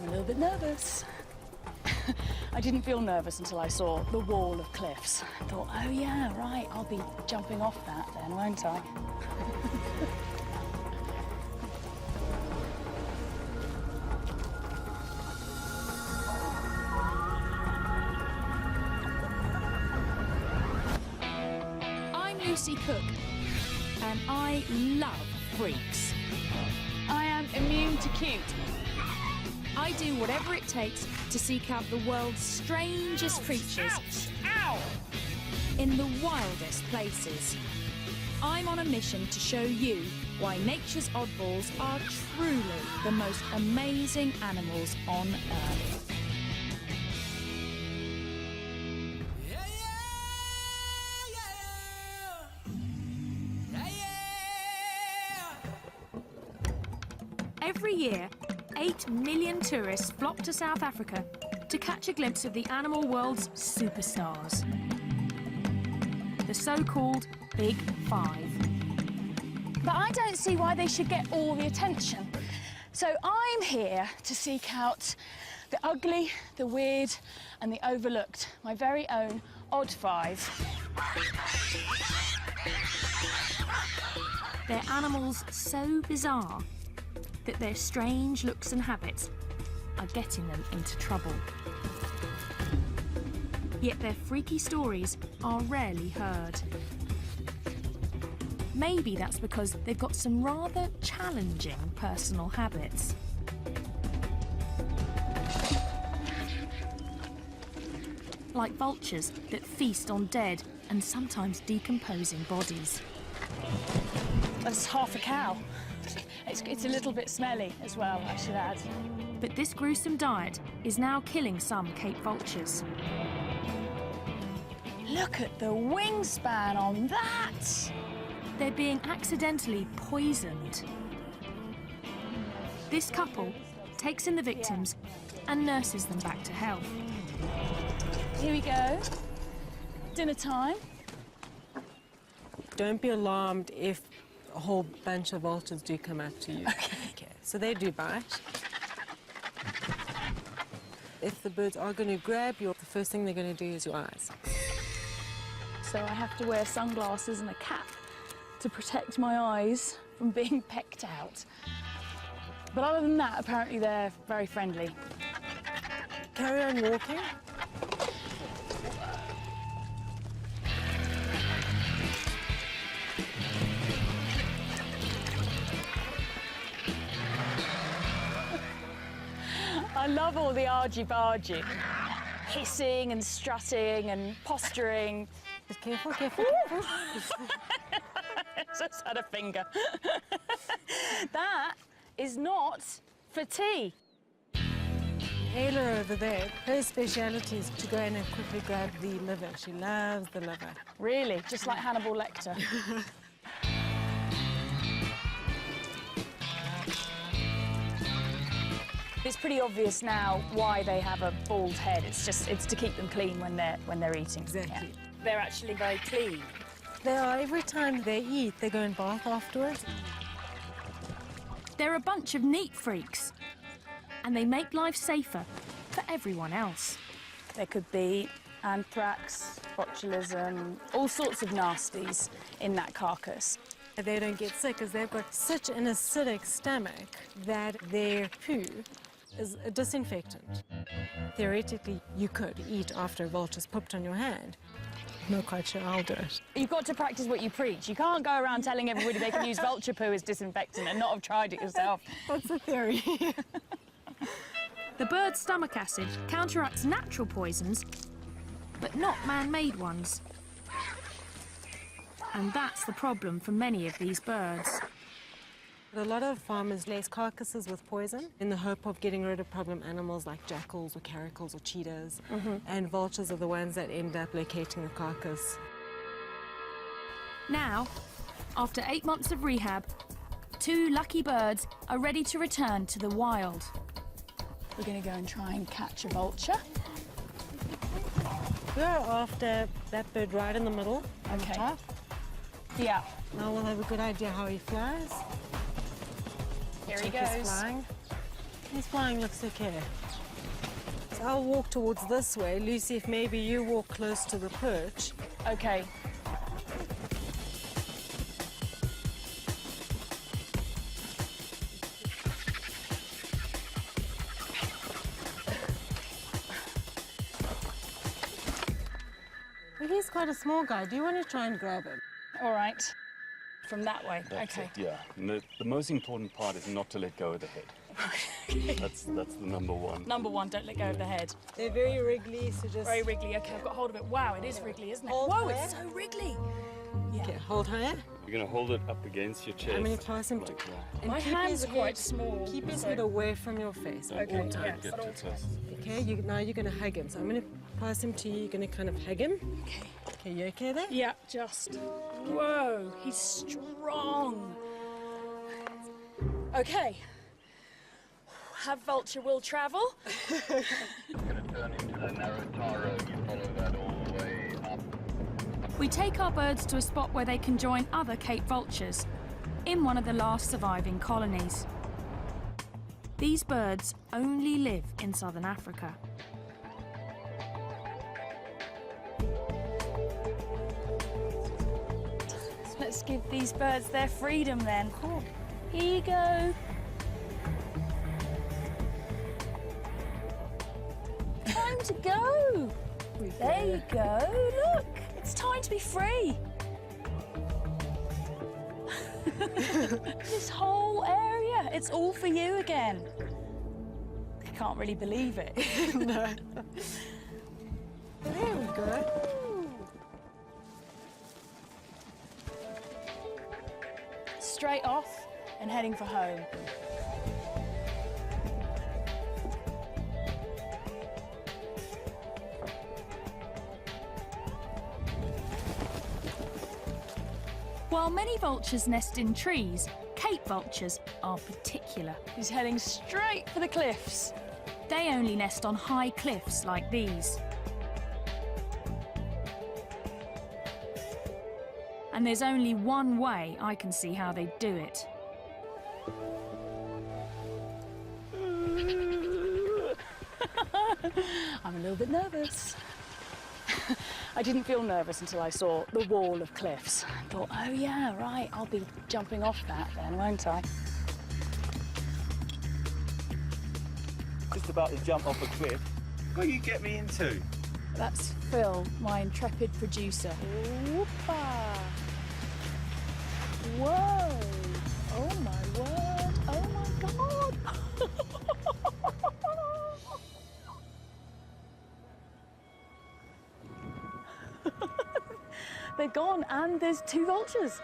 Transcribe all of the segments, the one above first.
I'm a little bit nervous. I didn't feel nervous until I saw the wall of cliffs. I thought, oh yeah, right, I'll be jumping off that then, won't I? I'm Lucy Cook, and I love freaks. I am immune to cute. I do whatever it takes to seek out the world's strangest creatures in the wildest places. I'm on a mission to show you why nature's oddballs are truly the most amazing animals on Earth. Every year, 8 million tourists flock to South Africa to catch a glimpse of the animal world's superstars, the so-called Big Five. But I don't see why they should get all the attention. So I'm here to seek out the ugly, the weird, and the overlooked. My very own Odd Five. They're animals so bizarre that their strange looks and habits are getting them into trouble. Yet their freaky stories are rarely heard. Maybe that's because they've got some rather challenging personal habits. Like vultures that feast on dead and sometimes decomposing bodies. That's half a cow. It's a little bit smelly as well, I should add. But this gruesome diet is now killing some Cape vultures. Look at the wingspan on that! They're being accidentally poisoned. This couple takes in the victims and nurses them back to health. Here we go. Dinner time. Don't be alarmed if a whole bunch of vultures do come up to you. Okay. So they do bite. If the birds are going to grab you, the first thing they're going to do is your eyes. So I have to wear sunglasses and a cap to protect my eyes from being pecked out. But other than that, apparently they're very friendly. Carry on walking. I love all the argy-bargy. Hissing and strutting and posturing. Just careful, careful, careful. Just had a finger. That is not for tea. Ayla over there, her speciality is to go in and quickly grab the liver. She loves the liver. Really? Just like Hannibal Lecter? It's pretty obvious now why they have a bald head. It's to keep them clean when they're eating. Exactly. Yeah. They're actually very clean. They are. Every time they eat, they go and bath afterwards. They're a bunch of neat freaks, and they make life safer for everyone else. There could be anthrax, botulism, all sorts of nasties in that carcass. They don't get sick because they've got such an acidic stomach that their poo is a disinfectant. Theoretically, you could eat after a vulture's pooped on your hand. I'm not quite sure I'll do it. You've got to practice what you preach. You can't go around telling everybody they can use vulture poo as disinfectant and not have tried it yourself. That's a theory. The bird's stomach acid counteracts natural poisons, but not man-made ones. And that's the problem for many of these birds. A lot of farmers lace carcasses with poison in the hope of getting rid of problem animals like jackals or caracals or cheetahs. And vultures are the ones that end up locating the carcass. Now, after 8 months of rehab, 2 lucky birds are ready to return to the wild. We're going to go and try and catch a vulture. We're after that bird right in the middle, on the Okay. top. Yeah. Now we'll have a good idea how he flies. Here he Check his goes. flying. He's flying, looks okay. So I'll walk towards this way. Lucy, if maybe you walk close to the perch. Okay. Well, he's quite a small guy. Do you want to try and grab him? All right. From that way. That's Okay. it, yeah. And the most important part is not to let go of the head. That's the number one. Number one, don't let go of the head. They're very wriggly, so just... Very wriggly. Okay, I've got hold of it. Wow, it is wriggly, isn't it? Hold Whoa, there. it's so wriggly. Yeah. Okay, hold higher. You're going to hold it up against your chest. I'm going to clasp him. like that. And My keep hands his are quite head- small, Keep his so- head away from your face. Don't Okay, don't yeah, get at all too close. Okay, now you're going to hug him. So I'm going to pass him to you. You're going to kind of hug him. Okay. Okay, you okay there? Yeah, just. Whoa, he's strong. Okay. Have Vulture will travel. Going to turn into the narrow tar road. You follow that all the way up. We take our birds to a spot where they can join other Cape vultures in one of the last surviving colonies. These birds only live in southern Africa. Let's give these birds their freedom then. Cool. Here you go. Time to go. There you go. Look, it's time to be free. This whole area, it's all for you again. I can't really believe it. No. There we go. Straight off and heading for home. While many vultures nest in trees, Cape vultures are particular. He's heading straight for the cliffs. They only nest on high cliffs like these. And there's only one way I can see how they do it. I'm a little bit nervous. I didn't feel nervous until I saw the wall of cliffs. I thought, oh yeah, right, I'll be jumping off that then, won't I? Just about to jump off a cliff. What you get me into? That's Phil, my intrepid producer. Whoopah! Whoa! Oh my word! Oh my god! They're gone, and there's two vultures.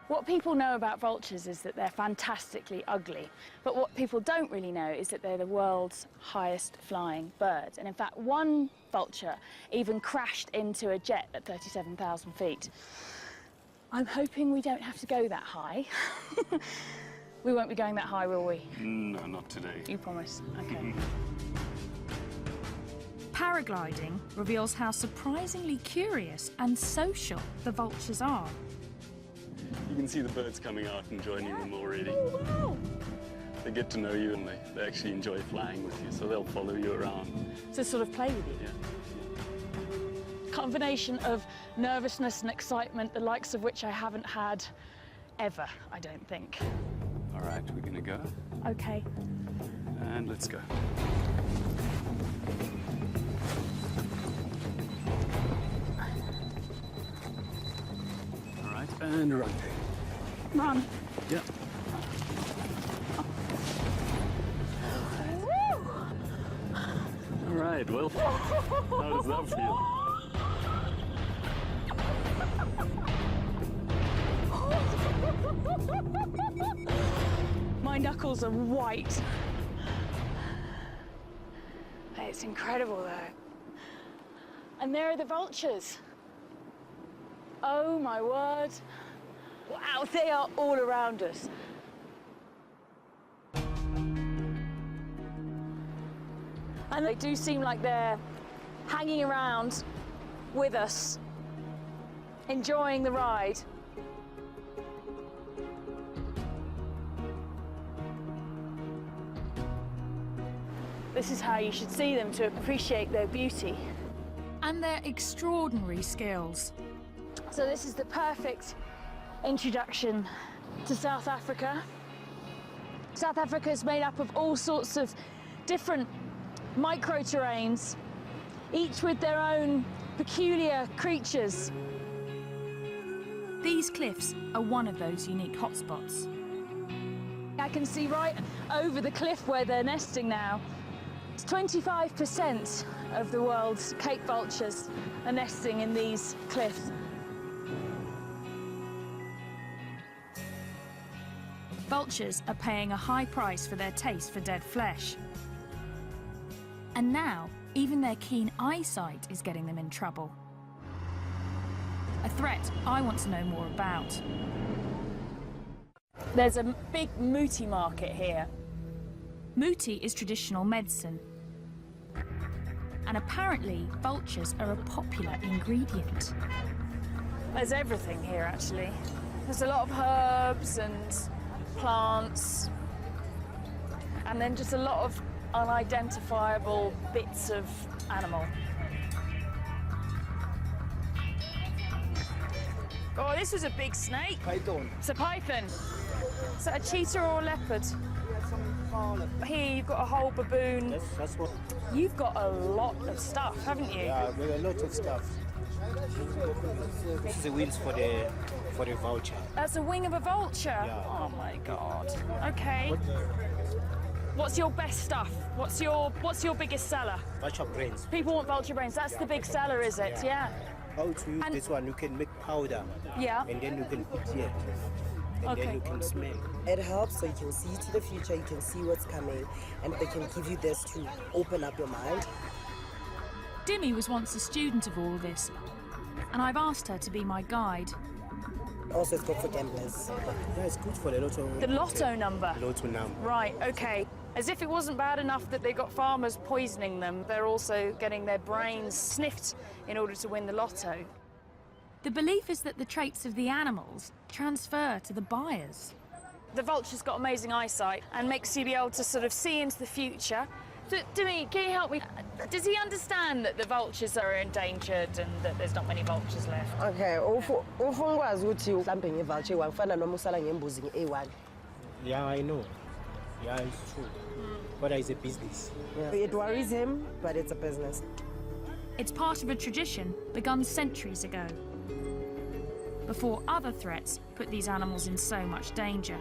What people know about vultures is that they're fantastically ugly. But what people don't really know is that they're the world's highest flying birds. And in fact, one vulture even crashed into a jet at 37,000 feet. I'm hoping we don't have to go that high. We won't be going that high, will we? No, not today. You promise? Okay. Paragliding reveals how surprisingly curious and social the vultures are. You can see the birds coming out and joining them already. Oh, wow! They get to know you and they actually enjoy flying with you, so they'll follow you around. To sort of play with you. Yeah. Combination of nervousness and excitement, the likes of which I haven't had ever, I don't think. All right, we're gonna go, Okay. and let's go. All right, and run. Run. Yeah. All right, well, how does that feel? My knuckles are white. It's incredible though. And there are the vultures. Oh my word. Wow, they are all around us. And they do seem like they're hanging around with us, enjoying the ride. This is how you should see them to appreciate their beauty. And their extraordinary skills. So this is the perfect introduction to South Africa. South Africa is made up of all sorts of different micro-terrains, each with their own peculiar creatures. These cliffs are one of those unique hotspots. I can see right over the cliff where they're nesting now. It's 25% of the world's Cape vultures are nesting in these cliffs. Vultures are paying a high price for their taste for dead flesh. And now, even their keen eyesight is getting them in trouble. A threat I want to know more about. There's a big muti market here. Muti is traditional medicine. And apparently, vultures are a popular ingredient. There's everything here, actually. There's a lot of herbs and plants, and then just a lot of unidentifiable bits of animal. Oh, this was a big snake. Python. It's a python. Is that a cheetah or a leopard? Here you've got a whole baboon. That's what. You've got a lot of stuff, haven't you? Yeah, we have a lot of stuff. This is the wheels for the vulture. That's a wing of a vulture. Yeah. Oh my God. Okay. What's your best stuff? What's your biggest seller? Vulture brains. People want vulture brains. That's the big seller, is it? Yeah. How to use And- this one? You can make powder. Yeah. And then you can put here. And Okay. then you can smell. It helps so you can see to the future, you can see what's coming, and they can give you this to open up your mind. Dimi was once a student of all this, and I've asked her to be my guide. Also, it's good for gamblers. Yeah, it's good for the lotto. The lotto number. Lotto number. Right, okay. As if it wasn't bad enough that they got farmers poisoning them, they're also getting their brains sniffed in order to win the lotto. The belief is that the traits of the animals transfer to the buyers. The vulture's got amazing eyesight and makes you be able to sort of see into the future. Dimi, can you help me? Does he understand that the vultures are endangered and that there's not many vultures left? Okay, ufungwazi ukuthi mhlambe ngevulture wangifana noma usala ngembuzi nge-A1. Yeah, I know. Yeah, it's true. But it's a business. Yeah. It worries him, but it's a business. It's part of a tradition begun centuries ago, before other threats put these animals in so much danger.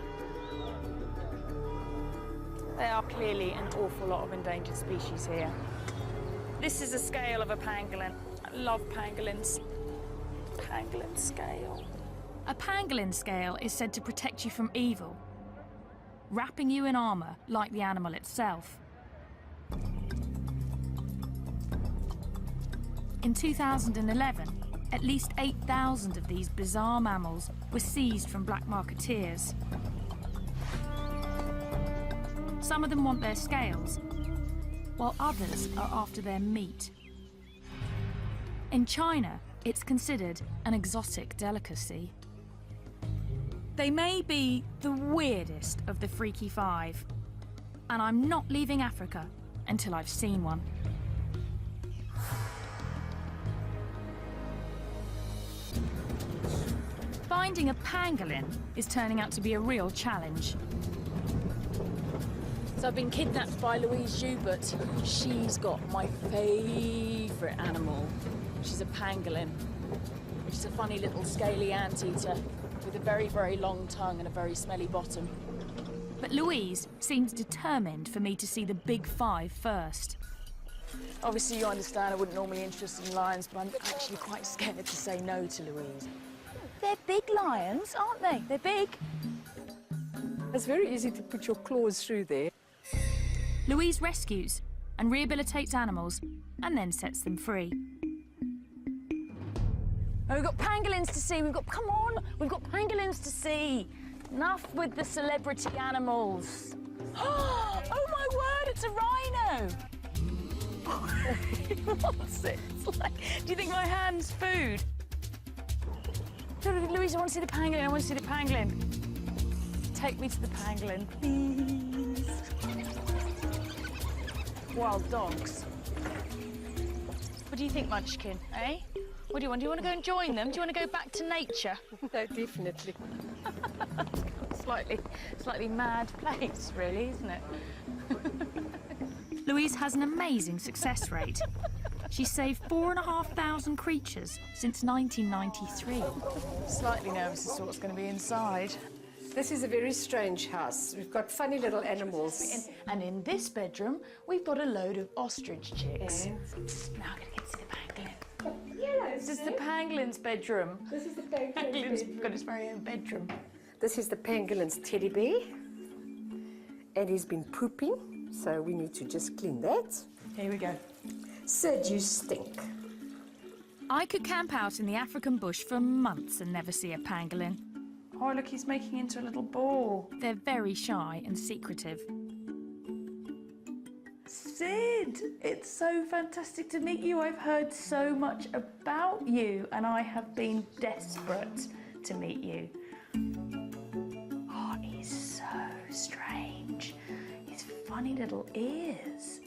There are clearly an awful lot of endangered species here. This is a scale of a pangolin. I love pangolins. Pangolin scale. A pangolin scale is said to protect you from evil, wrapping you in armour like the animal itself. In 2011, at least 8,000 of these bizarre mammals were seized from black marketeers. Some of them want their scales, while others are after their meat. In China, it's considered an exotic delicacy. They may be the weirdest of the Freaky Five, and I'm not leaving Africa until I've seen one. Finding a pangolin is turning out to be a real challenge. So I've been kidnapped by Louise Joubert. She's got my favourite animal. She's a pangolin, which is a funny little scaly anteater with a very, very long tongue and a very smelly bottom. But Louise seems determined for me to see the big five first. Obviously, you understand I wouldn't normally be interested in lions, but I'm actually quite scared to say no to Louise. They're big lions, aren't they? They're big. It's very easy to put your claws through there. Louise rescues and rehabilitates animals and then sets them free. Oh, we've got pangolins to see. Come on, we've got pangolins to see. Enough with the celebrity animals. Oh my word, it's a rhino. What's it? It's like, do you think my hand's food? Louise, I want to see the pangolin. I want to see the pangolin. Take me to the pangolin, please. wild dogs. What do you think, Munchkin, eh? What do you want? Do you want to go and join them? Do you want to go back to nature? No, definitely. Slightly mad place, really, isn't it? Louise has an amazing success rate. She's saved 4,500 creatures since 1993. Slightly nervous as to what's going to be inside. This is a very strange house. We've got funny little animals. And in this bedroom, we've got a load of ostrich chicks. Now I'm going to get to the pangolin. Yes. This is the pangolin's bedroom. This is the penguin's Pangolin's bedroom. got his very own bedroom. This is the penguin's teddy bear. And he's been pooping, so we need to just clean that. Here we go. Sid, you stink. I could camp out in the African bush for months and never see a pangolin. Oh, look, he's making into a little ball. They're very shy and secretive. Sid, it's so fantastic to meet you. I've heard so much about you, and I have been desperate to meet you. Oh, he's so strange. His funny little ears.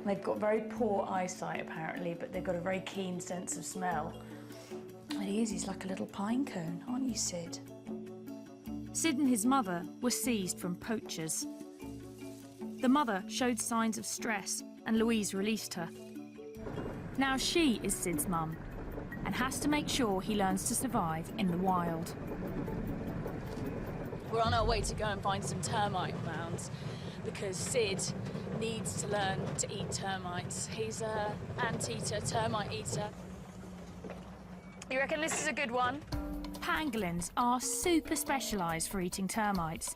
They've got very poor eyesight, apparently, but they've got a very keen sense of smell. And he's like a little pine cone, aren't you, Sid? Sid and his mother were seized from poachers. The mother showed signs of stress and Louise released her. Now she is Sid's mum and has to make sure he learns to survive in the wild. We're on our way to go and find some termite mounds because Sid needs to learn to eat termites. He's an anteater, termite eater. You reckon this is a good one? Pangolins are super specialised for eating termites,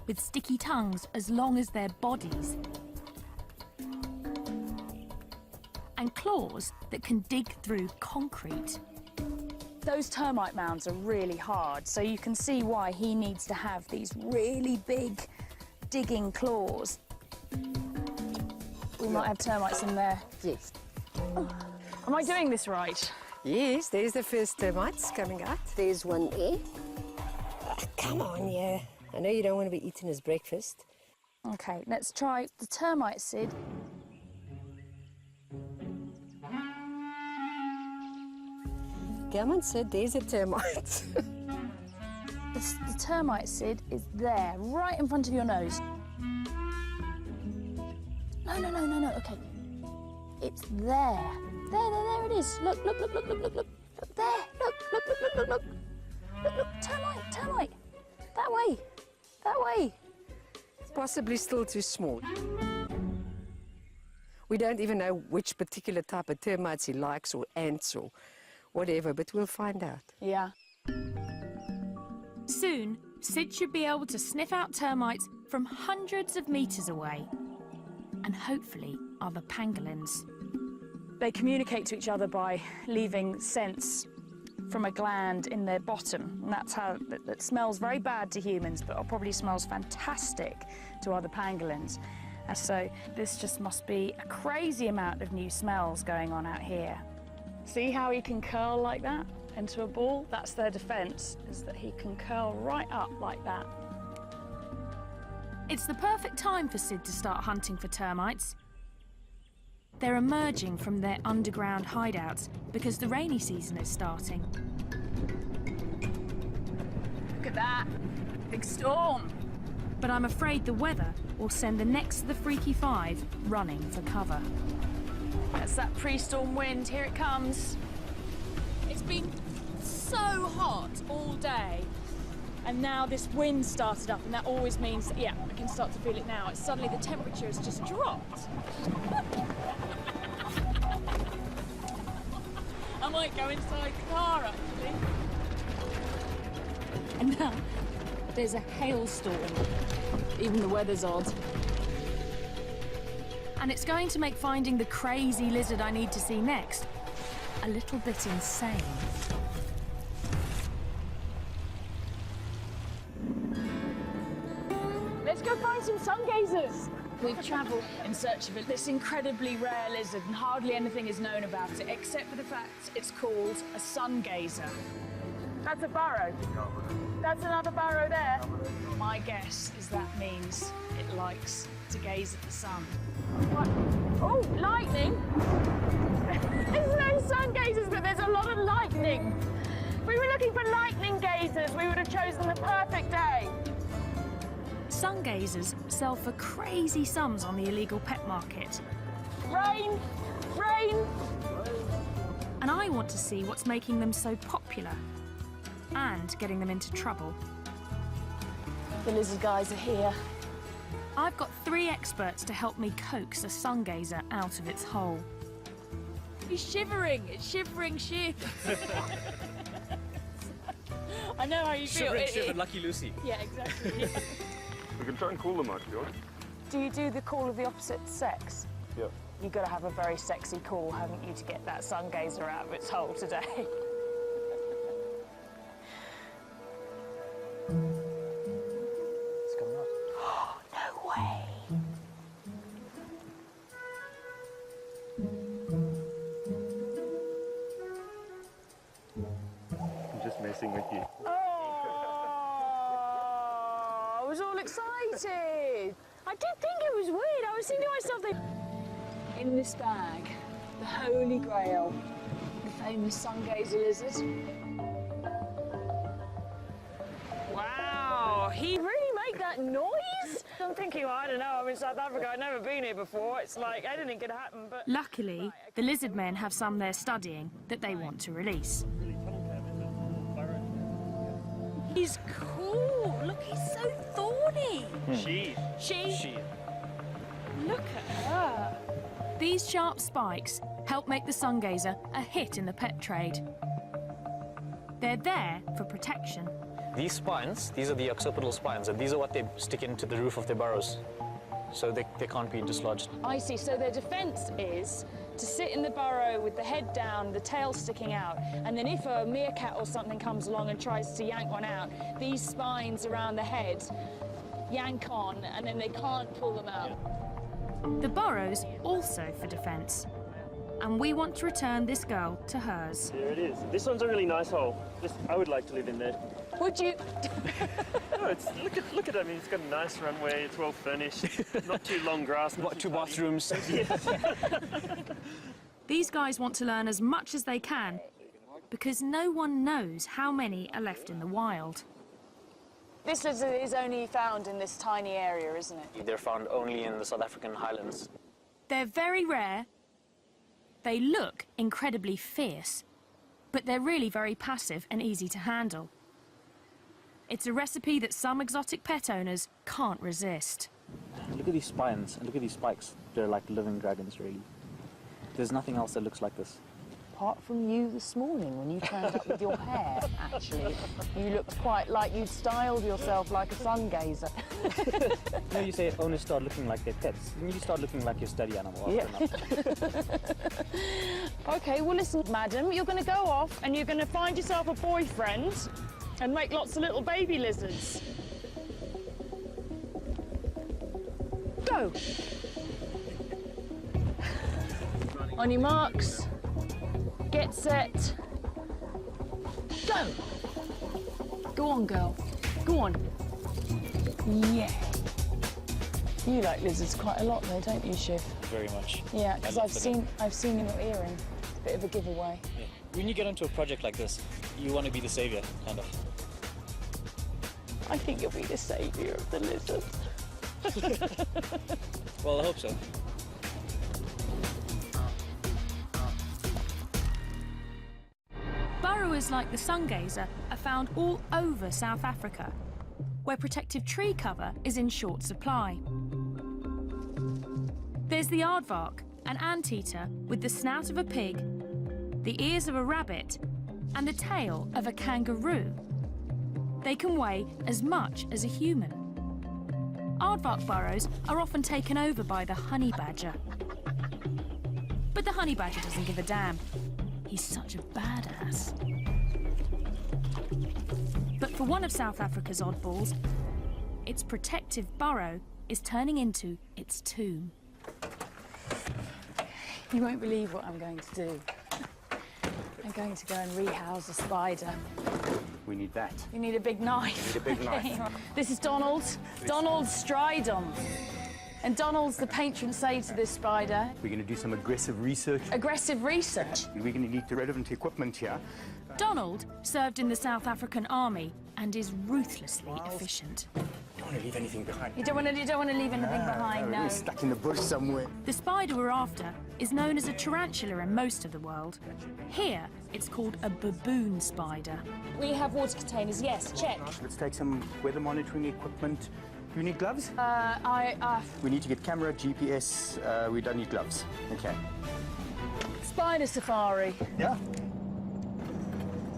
with sticky tongues as long as their bodies, and claws that can dig through concrete. Those termite mounds are really hard, so you can see why he needs to have these really big digging claws. We might have termites in there. Yes. Am I doing this right? Yes, there's the first termites coming out. There's one there. Ah, come on, yeah. I know you don't want to be eating his breakfast. Okay, let's try the termite, Sid. Come on, Sid, there's a termite. The termite, Sid, is there, right in front of your nose. No, okay. It's there. There it is. Look. Look there. Look. Look, termite. That way. Possibly still too small. We don't even know which particular type of termites he likes, or ants, or whatever, but we'll find out. Yeah. Soon, Sid should be able to sniff out termites from hundreds of metres away. And hopefully other pangolins. They communicate to each other by leaving scents from a gland in their bottom. And that's how that smells very bad to humans, but it probably smells fantastic to other pangolins. And so this just must be a crazy amount of new smells going on out here. See how he can curl like that into a ball? That's their defense, is that he can curl right up like that. It's the perfect time for Sid to start hunting for termites. They're emerging from their underground hideouts because the rainy season is starting. Look at that, big storm. But I'm afraid the weather will send the next of the Freaky Five running for cover. That's that pre-storm wind, here it comes. It's been so hot all day. And now this wind started up, and that always means, yeah, I can start to feel it now. It's suddenly the temperature has just dropped. I might go inside the car, actually. And now there's a hailstorm. Even the weather's odd. And it's going to make finding the crazy lizard I need to see next a little bit insane. Let's go find some sun gazers. We've travelled in search of this incredibly rare lizard, and hardly anything is known about it, except for the fact it's called a sun gazer. That's a burrow. That's another burrow there. My guess is that means it likes to gaze at the sun. Oh, lightning! There's no sun gazers, but there's a lot of lightning. If we were looking for lightning gazers, we would have chosen the perfect day. Sun gazers sell for crazy sums on the illegal pet market. Rain! Rain! And I want to see what's making them so popular and getting them into trouble. The lizard guys are here. I've got 3 experts to help me coax a sun gazer out of its hole. He's shivering. It's shivering sheep. I know how you feel. Shivering, Lucky Lucy. Yeah, exactly. We can try and call them out, if you want. Do you do the call of the opposite sex? Yeah. You've got to have a very sexy call, haven't you, to get that sun gazer out of its hole today? It's coming out. No way. I'm just messing with you. Oh, I was all excited. I did think it was weird. I was thinking to myself, in this bag, the holy grail, the famous sun gazer lizard. Wow, he really made that noise? I'm thinking, well, I don't know, I'm in South Africa, I've never been here before. It's like anything could happen, but... Luckily, the lizard men have some they're studying that they want to release. He's cool. Look, he's so thorny. She. Look at her. These sharp spikes help make the sun gazer a hit in the pet trade. They're there for protection. These spines, these are the occipital spines, and these are what they stick into the roof of their burrows, so they can't be dislodged. I see. So their defence is to sit in the burrow with the head down, the tail sticking out, and then if a meerkat or something comes along and tries to yank one out, these spines around the head yank on, and then they can't pull them out. The burrow's also for defence. And we want to return this girl to hers. There it is. This one's a really nice hole. I would like to live in there. Would you? No, look at it. I mean, it's got a nice runway. It's well furnished. Not too long grass. What, 2 bathrooms? These guys want to learn as much as they can because no one knows how many are left in the wild. This lizard is only found in this tiny area, isn't it? They're found only in the South African highlands. They're very rare. They look incredibly fierce, but they're really very passive and easy to handle. It's a recipe that some exotic pet owners can't resist. Look at these spines and look at these spikes. They're like living dragons, really. There's nothing else that looks like this. Apart from you this morning when you turned up with your hair, actually. You looked quite like you'd styled yourself like a sun gazer. You know, you say owners start looking like their pets. You start looking like your study animal. Yeah. OK, well, listen, madam, you're going to go off and you're going to find yourself a boyfriend and make lots of little baby lizards. Go! On your marks. Get set. Go! Go on, girl. Go on. Yeah. You like lizards quite a lot though, don't you, Shiv? Very much. Yeah, because I've seen your earring. It's a bit of a giveaway. Yeah. When you get into a project like this, you want to be the saviour, kind of. I think you'll be the saviour of the lizards. Well, I hope so. Burrowers like the sun gazer are found all over South Africa, where protective tree cover is in short supply. There's the aardvark, an anteater with the snout of a pig, the ears of a rabbit, and the tail of a kangaroo. They can weigh as much as a human. Aardvark burrows are often taken over by the honey badger. But the honey badger doesn't give a damn. He's such a badass. But for one of South Africa's oddballs, its protective burrow is turning into its tomb. You won't believe what I'm going to do. I'm going to go and rehouse a spider. We need that. You need a big knife. We need a big knife. This is Donald. Donald Stridon. And Donald's the patron saint of this spider. We're going to do some aggressive research. Aggressive research? We're going to need the relevant equipment here. Donald served in the South African Army and is ruthlessly efficient. Don't want to leave anything behind. You don't want to leave anything behind, no. We're stuck in the bush somewhere. The spider we're after is known as a tarantula in most of the world. Here, it's called a baboon spider. We have water containers, yes, check. Let's take some weather monitoring equipment. Do you need gloves? We We need to get camera, GPS. We don't need gloves. Okay. Spider safari. Yeah.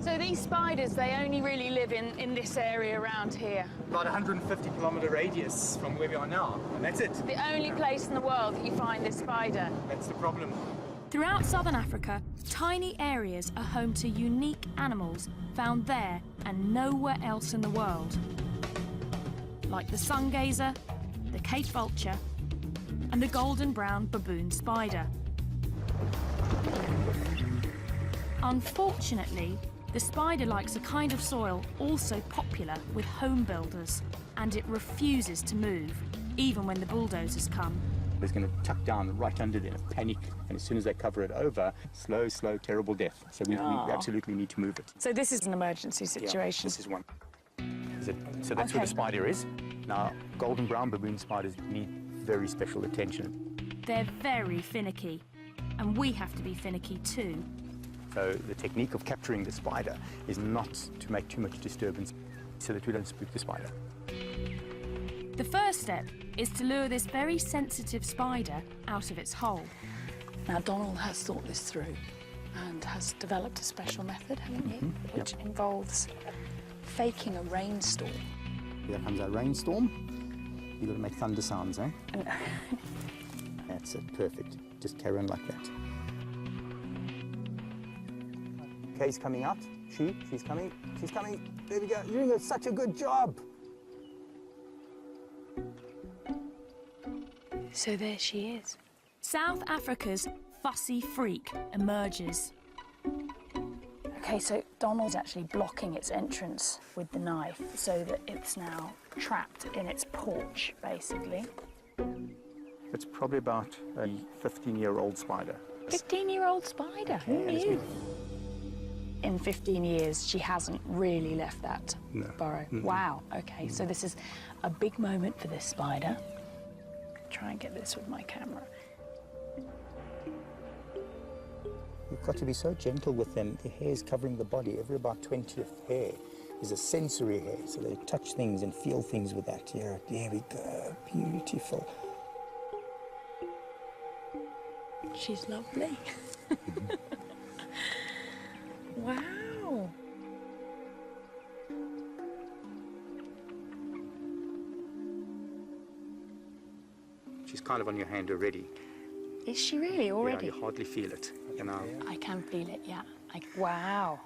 So these spiders, they only really live in this area around here. About 150-kilometer radius from where we are now, and that's it. The only place in the world that you find this spider. That's the problem. Throughout southern Africa, tiny areas are home to unique animals found there and nowhere else in the world. Like the sungazer, the Cape vulture, and the golden brown baboon spider. Unfortunately, the spider likes a kind of soil also popular with home builders, and it refuses to move, even when the bulldozers come. It's going to tuck down right under there, panic, and as soon as they cover it over, slow, terrible death. So we absolutely need to move it. So this is an emergency situation. Yeah, this is one. So that's where the spider is. Now, golden brown baboon spiders need very special attention. They're very finicky, and we have to be finicky too. So the technique of capturing the spider is not to make too much disturbance so that we don't spook the spider. The first step is to lure this very sensitive spider out of its hole. Now, Donald has thought this through and has developed a special method, haven't you? Which involves faking a rainstorm. Here comes our rainstorm. You've got to make thunder sounds, eh? That's it, perfect. Just carry on like that. Okay, he's coming out. She's coming. She's coming. There we go. You're doing such a good job. So there she is. South Africa's fussy freak emerges. Okay, so Donald's actually blocking its entrance with the knife so that it's now trapped in its porch, basically. It's probably about a 15-year-old spider. 15-year-old spider? Who knew? In 15 years, she hasn't really left that burrow. Wow, okay, so this is a big moment for this spider. Try and get this with my camera. You've got to be so gentle with them. The hair is covering the body. Every about 20th hair is a sensory hair, so they touch things and feel things with that. Here, there we go. Beautiful. She's lovely. Wow. She's kind of on your hand already. Is she really already? Yeah, you hardly feel it. You know. I can feel it, yeah. Wow.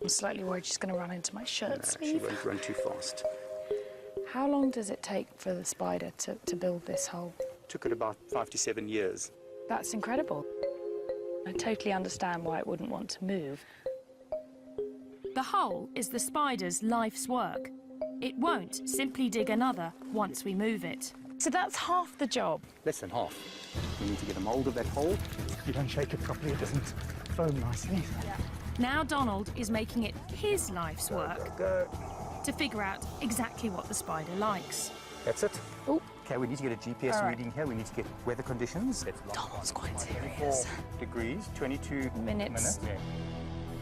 I'm slightly worried she's going to run into my shirt sleeve. She won't run too fast. How long does it take for the spider to build this hole? Took it about 5 to 7 years. That's incredible. I totally understand why it wouldn't want to move. The hole is the spider's life's work. It won't simply dig another once we move it. So that's half the job. Less than half. We need to get a mould of that hole. If you don't shake it properly, it doesn't foam nicely. Yeah. Now Donald is making it his life's work to figure out exactly what the spider likes. That's it. Oh. Okay, we need to get a GPS reading here. We need to get weather conditions. Donald's quite serious. 24 degrees, 22 minutes. Yeah.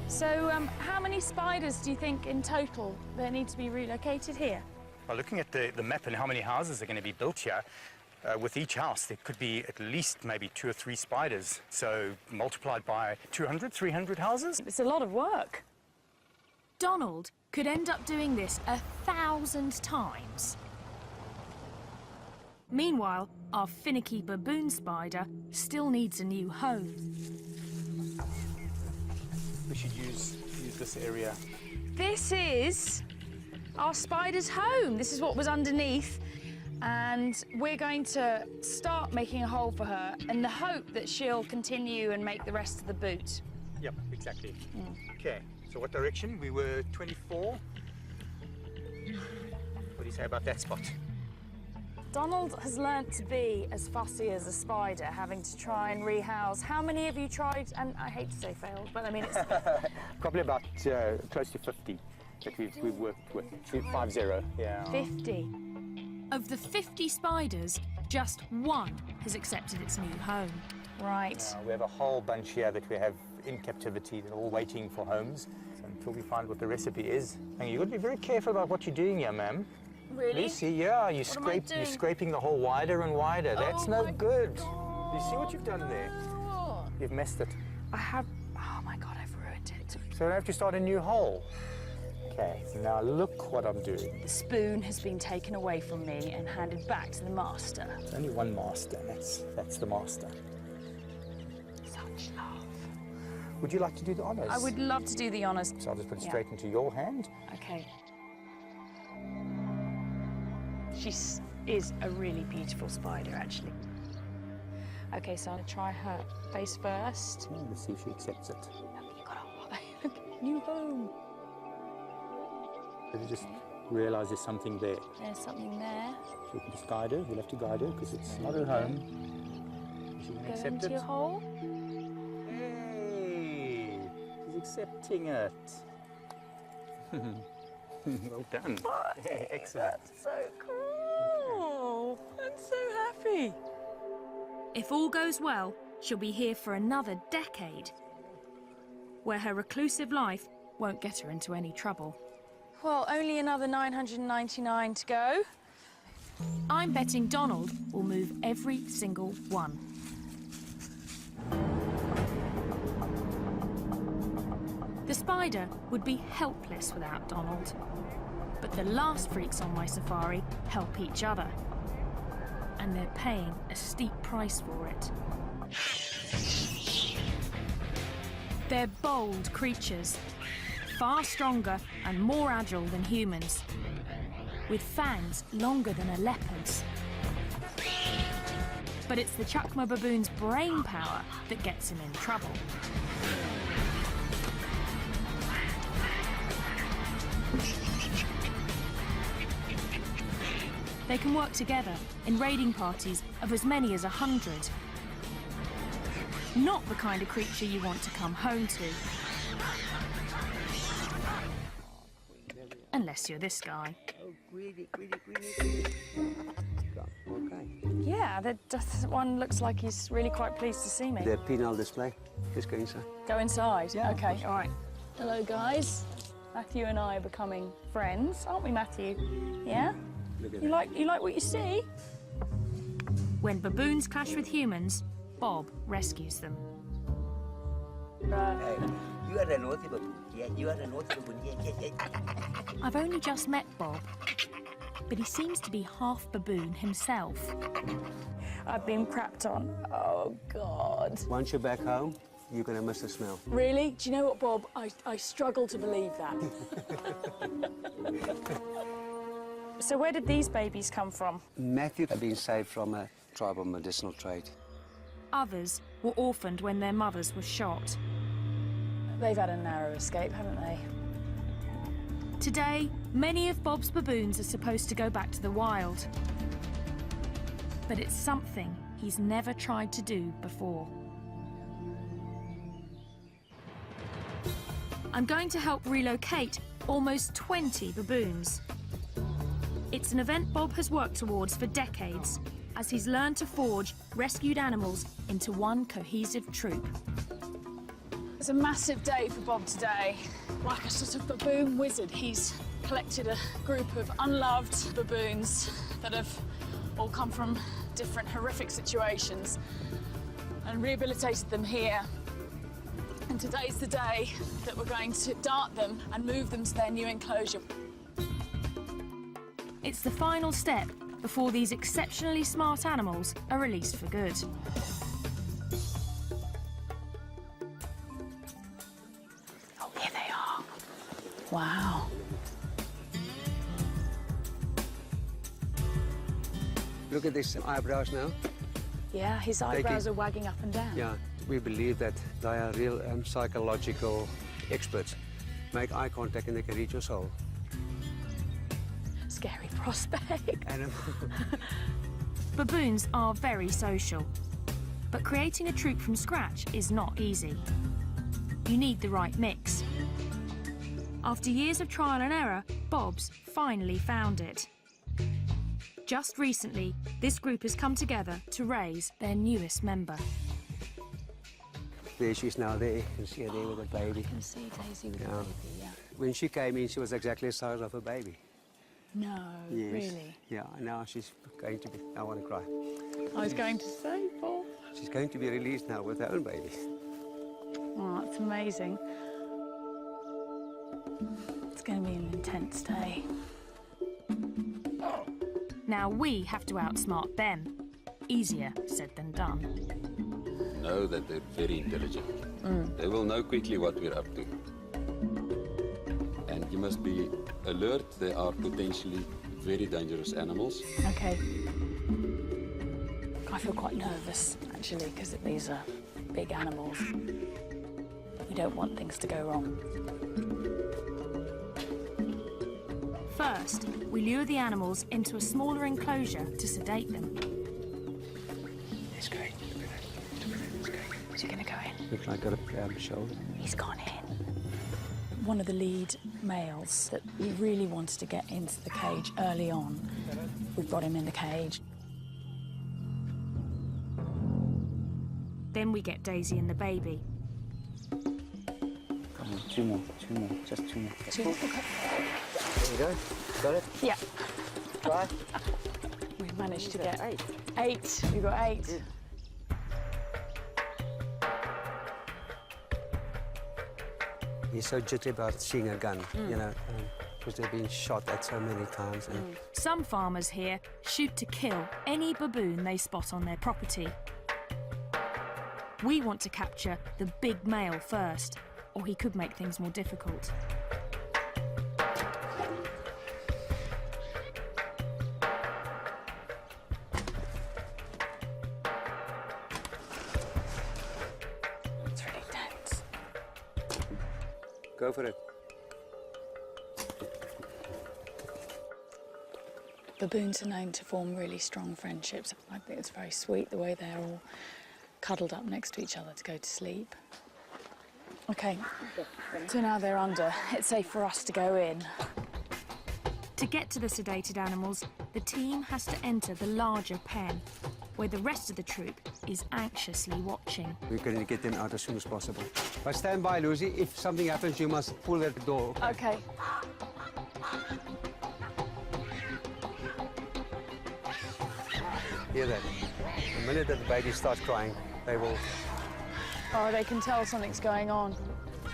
So how many spiders do you think in total there need to be relocated here? Well, looking at the map and how many houses are going to be built here, with each house there could be at least maybe 2 or 3 spiders. So multiplied by 200, 300 houses. It's a lot of work. Donald could end up doing this 1,000 times. Meanwhile, our finicky baboon spider still needs a new home. We should use this area. This is our spider's home. This is what was underneath. And we're going to start making a hole for her in the hope that she'll continue and make the rest of the boot. Yep, exactly. Okay, so what direction? We were 24. What do you say about that spot? Donald has learnt to be as fussy as a spider, having to try and rehouse. How many have you tried? And I hate to say failed, but I mean it's... Probably about close to 50 that we've worked with. 50, yeah. 50. Of the 50 spiders, just one has accepted its new home. Right. We have a whole bunch here that we have in captivity. They're all waiting for homes. So until we find what the recipe is. And you've got to be very careful about what you're doing here, ma'am. Really? Lucy, yeah, you're scraping the hole wider and wider. That's no good. You see what you've done there? You've messed it. I have... Oh my God, I've ruined it. So I have to start a new hole. Okay, now look what I'm doing. The spoon has been taken away from me and handed back to the master. There's only one master, and that's the master. Such love. Would you like to do the honours? I would love to do the honours. So I'll just put it straight into your hand. Okay. She is a really beautiful spider, actually. Okay, so I'm going to try her face first. Let's see if she accepts it. Look, new home. You just realise there's something there. There's something there. So you can just guide her. You'll have to guide her because it's not her home. She can Go accept into it. your hole. Hey, she's accepting it. Well done. Excellent. That's so cool. I'm so happy. If all goes well, she'll be here for another decade, where her reclusive life won't get her into any trouble. Well, only another 999 to go. I'm betting Donald will move every single one. The spider would be helpless without Donald. But the last freaks on my safari help each other. And they're paying a steep price for it. They're bold creatures, far stronger and more agile than humans, with fangs longer than a leopard's. But it's the Chacma baboon's brain power that gets him in trouble. They can work together in raiding parties of as many as 100. Not the kind of creature you want to come home to. Unless you're this guy. Yeah, that one looks like he's really quite pleased to see me. The penal display. Just go inside. Go inside? Yeah, okay, all right. Hello, guys. Matthew and I are becoming friends, aren't we, Matthew? Yeah? Look at You like what you see? When baboons clash with humans, Bob rescues them. Hey, you are a naughty baboon. Yeah, you are a naughty baboon. Yeah. I've only just met Bob, but he seems to be half baboon himself. I've been crapped on. Oh, God. Once you're back home, you're going to miss the smell. Really? Do you know what, Bob? I struggle to believe that. So where did these babies come from? Matthew had been saved from a tribal medicinal trade. Others were orphaned when their mothers were shot. They've had a narrow escape, haven't they? Today, many of Bob's baboons are supposed to go back to the wild. But it's something he's never tried to do before. I'm going to help relocate almost 20 baboons. It's an event Bob has worked towards for decades, as he's learned to forge rescued animals into one cohesive troop. It's a massive day for Bob today. Like a sort of baboon wizard, he's collected a group of unloved baboons that have all come from different horrific situations and rehabilitated them here. And today's the day that we're going to dart them and move them to their new enclosure. It's the final step before these exceptionally smart animals are released for good. Oh, here they are. Wow. Look at these eyebrows now. Yeah, his eyebrows are wagging up and down. Yeah, we believe that they are real psychological experts. Make eye contact and they can read your soul. Scary prospect. Animal. Baboons are very social, but creating a troop from scratch is not easy. You need the right mix. After years of trial and error, Bob's finally found it. Just recently, this group has come together to raise their newest member. There she is now, there. You can see her there with a baby. You can see Daisy with a baby, yeah. When she came in, she was exactly the size of a baby. No, Yes. really? Yeah, now she's going to be, I want to cry. I was going to say, Paul. She's going to be released now with her own baby. Oh, that's amazing. It's going to be an intense day. Now we have to outsmart them. Easier said than done. Know that they're very intelligent. They will know quickly what we're up to. And you must be alert. They are potentially very dangerous animals. Okay. I feel quite nervous, actually, because these are big animals. We don't want things to go wrong. First, we lure the animals into a smaller enclosure to sedate them. It's great. Is he going to go in? Looks like a shoulder. He's gone in. One of the lead males that we really wanted to get into the cage early on, we've got him in the cage. Then we get Daisy and the baby. Come on, two more, just two more. Two, okay. There you go. Got it? Yeah. Try. We've managed to get 8. 8. We've got 8. He's so jittery about seeing a gun, you know, because they've been shot at so many times. And Some farmers here shoot to kill any baboon they spot on their property. We want to capture the big male first, or he could make things more difficult. It's really tense. Go for it. Baboons are known to form really strong friendships. I think it's very sweet the way they're all cuddled up next to each other to go to sleep. Okay, so now they're under. It's safe for us to go in. To get to the sedated animals, the team has to enter the larger pen, where the rest of the troop is anxiously watching. We're going to get them out as soon as possible. But stand by, Lucy. If something happens, you must pull at the door. Okay. Hear that? The minute that the baby starts crying, they will... Oh, they can tell something's going on.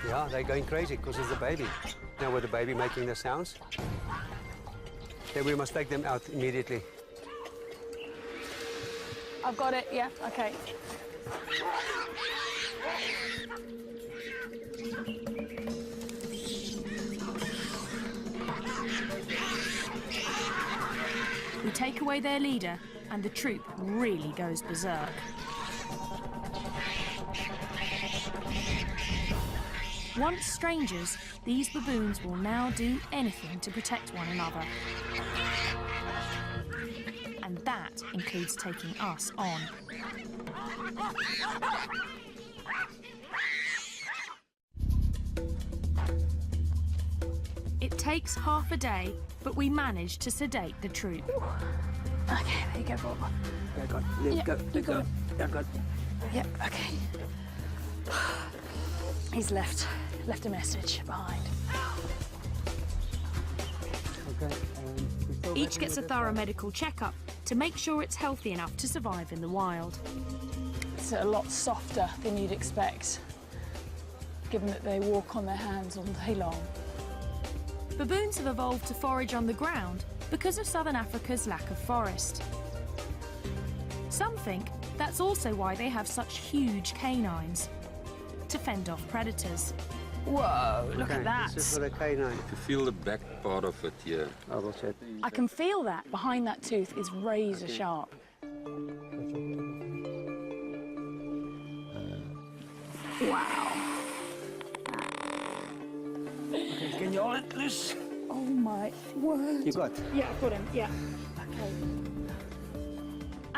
Yeah, they're going crazy because it's the baby. Now with the baby making the sounds, then we must take them out immediately. I've got it, yeah, okay. We take away their leader, and the troop really goes berserk. Once strangers, these baboons will now do anything to protect one another. And that includes taking us on. It takes half a day, but we manage to sedate the troop. Okay, there you go, Bob. Let go. Yep, okay. He's left a message behind. Okay. Each gets a thorough medical checkup to make sure it's healthy enough to survive in the wild. It's a lot softer than you'd expect, given that they walk on their hands all day long. Baboons have evolved to forage on the ground because of southern Africa's lack of forest. Some think that's also why they have such huge canines, to fend off predators. Whoa, look at that. This is for the canine. If you feel the back part of it here, I will check. I can feel that. Behind that tooth is razor sharp. Wow. Okay, can you hold it, Liz? Oh my word. You got? Yeah, I've got him, yeah. Okay.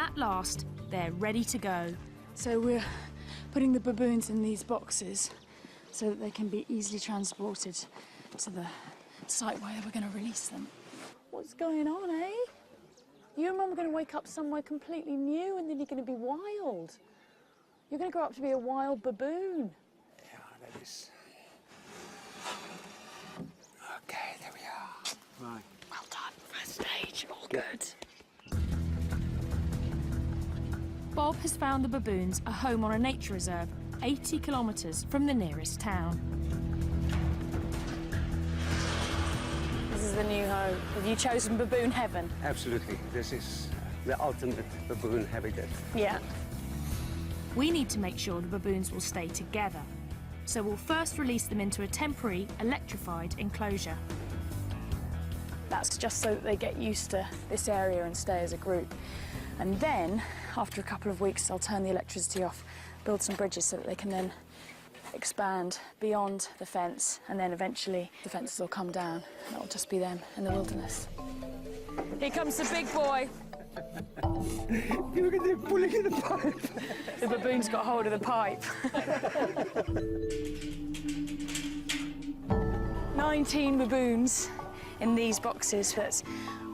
at last, they're ready to go. So we're putting the baboons in these boxes so that they can be easily transported to the site where we're going to release them. What's going on, eh? You and Mum are going to wake up somewhere completely new and then you're going to be wild. You're going to grow up to be a wild baboon. Yeah, that is. Okay, there we are. Right. Well done, first stage, all good. Bob has found the baboons a home on a nature reserve 80 kilometres from the nearest town. This is the new home. Have you chosen baboon heaven? Absolutely. This is the ultimate baboon habitat. Yeah. We need to make sure the baboons will stay together, so we'll first release them into a temporary electrified enclosure. That's just so that they get used to this area and stay as a group. And then, after a couple of weeks, I'll turn the electricity off, build some bridges so that they can then expand beyond the fence, and then eventually the fences will come down and it'll just be them in the wilderness. Here comes the big boy. Look at them pulling in the pipe. The baboon's got hold of the pipe. 19 baboons in these boxes that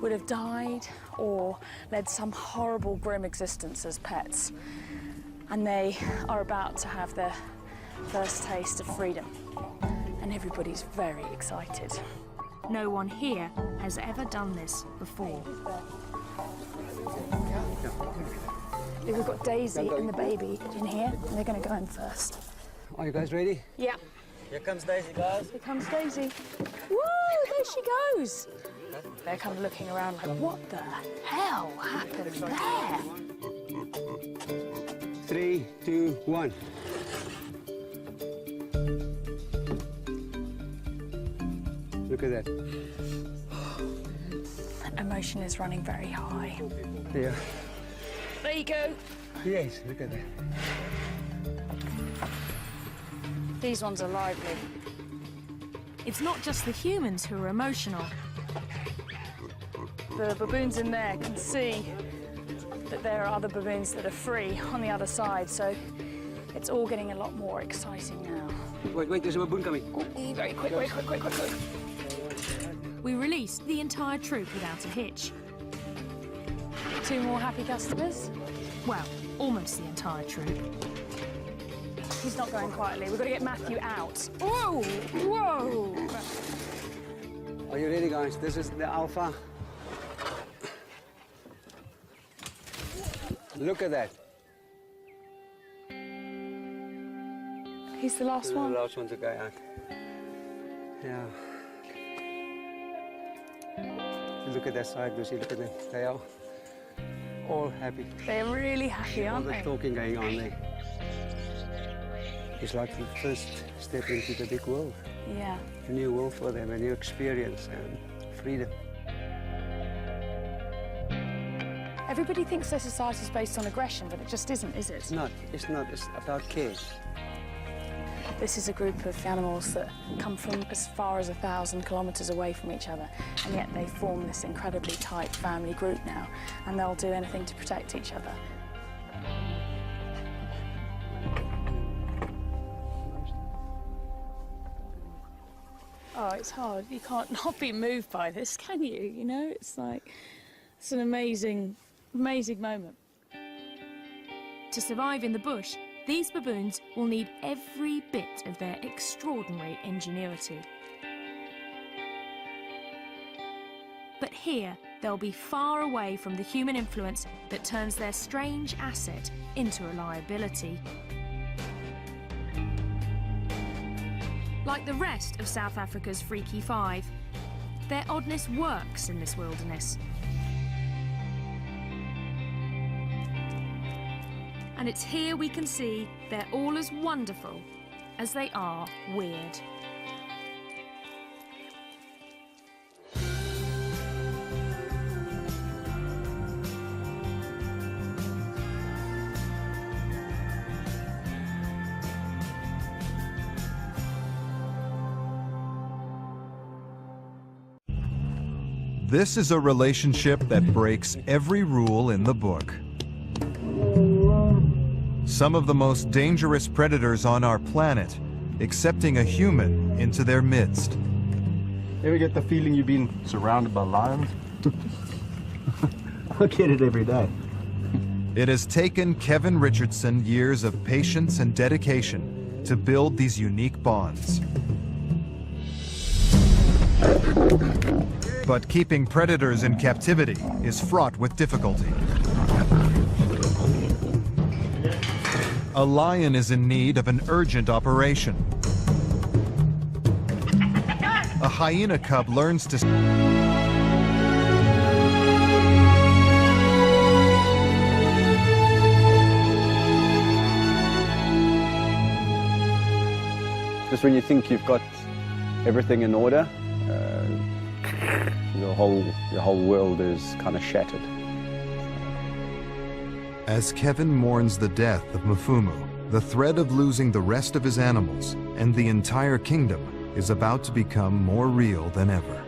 would have died or led some horrible, grim existence as pets. And they are about to have their first taste of freedom. And everybody's very excited. No one here has ever done this before. We've got Daisy and the baby in here, and they're going to go in first. Are you guys ready? Yeah. Here comes Daisy, guys. Here comes Daisy. Woo! There she goes. They're kind of looking around like, what the hell happened there? 3, 2, 1. Look at that. Emotion is running very high. Yeah. There you go. Yes, look at that. These ones are lively. It's not just the humans who are emotional. The baboons in there can see that there are other baboons that are free on the other side, so it's all getting a lot more exciting now. Wait, there's a baboon coming. Ooh, very quick, very quick, quick, quick, quick. We released the entire troop without a hitch. 2 more happy customers. Well, almost the entire troop. He's not going quietly. We've got to get Matthew out. Whoa! Whoa! Are you ready, guys? This is the alpha. Look at that. He's the last one. The last one to go out. Yeah. Look at that side, Lucy. Look at them. They are all happy. They're really happy, aren't all they? the talking going on there. It's like the first step into the big world. Yeah. A new world for them, a new experience and freedom. Everybody thinks their society is based on aggression, but it just isn't, is it? It's not. It's not. It's about care. This is a group of animals that come from as far as 1,000 kilometres away from each other, and yet they form this incredibly tight family group now, and they'll do anything to protect each other. Oh, it's hard. You can't not be moved by this, can you? You know, it's like, it's an amazing, amazing moment. To survive in the bush, these baboons will need every bit of their extraordinary ingenuity. But here, they'll be far away from the human influence that turns their strange asset into a liability. Like the rest of South Africa's Freaky Five, their oddness works in this wilderness. And it's here we can see they're all as wonderful as they are weird. This is a relationship that breaks every rule in the book. some of the most dangerous predators on our planet, accepting a human into their midst. Ever get the feeling you've been surrounded by lions? I get it every day. It has taken Kevin Richardson years of patience and dedication to build these unique bonds. But keeping predators in captivity is fraught with difficulty. A lion is in need of an urgent operation. A hyena cub learns to... Just when you think you've got everything in order, your whole world is kind of shattered. As Kevin mourns the death of Mfumu, the threat of losing the rest of his animals and the entire kingdom is about to become more real than ever.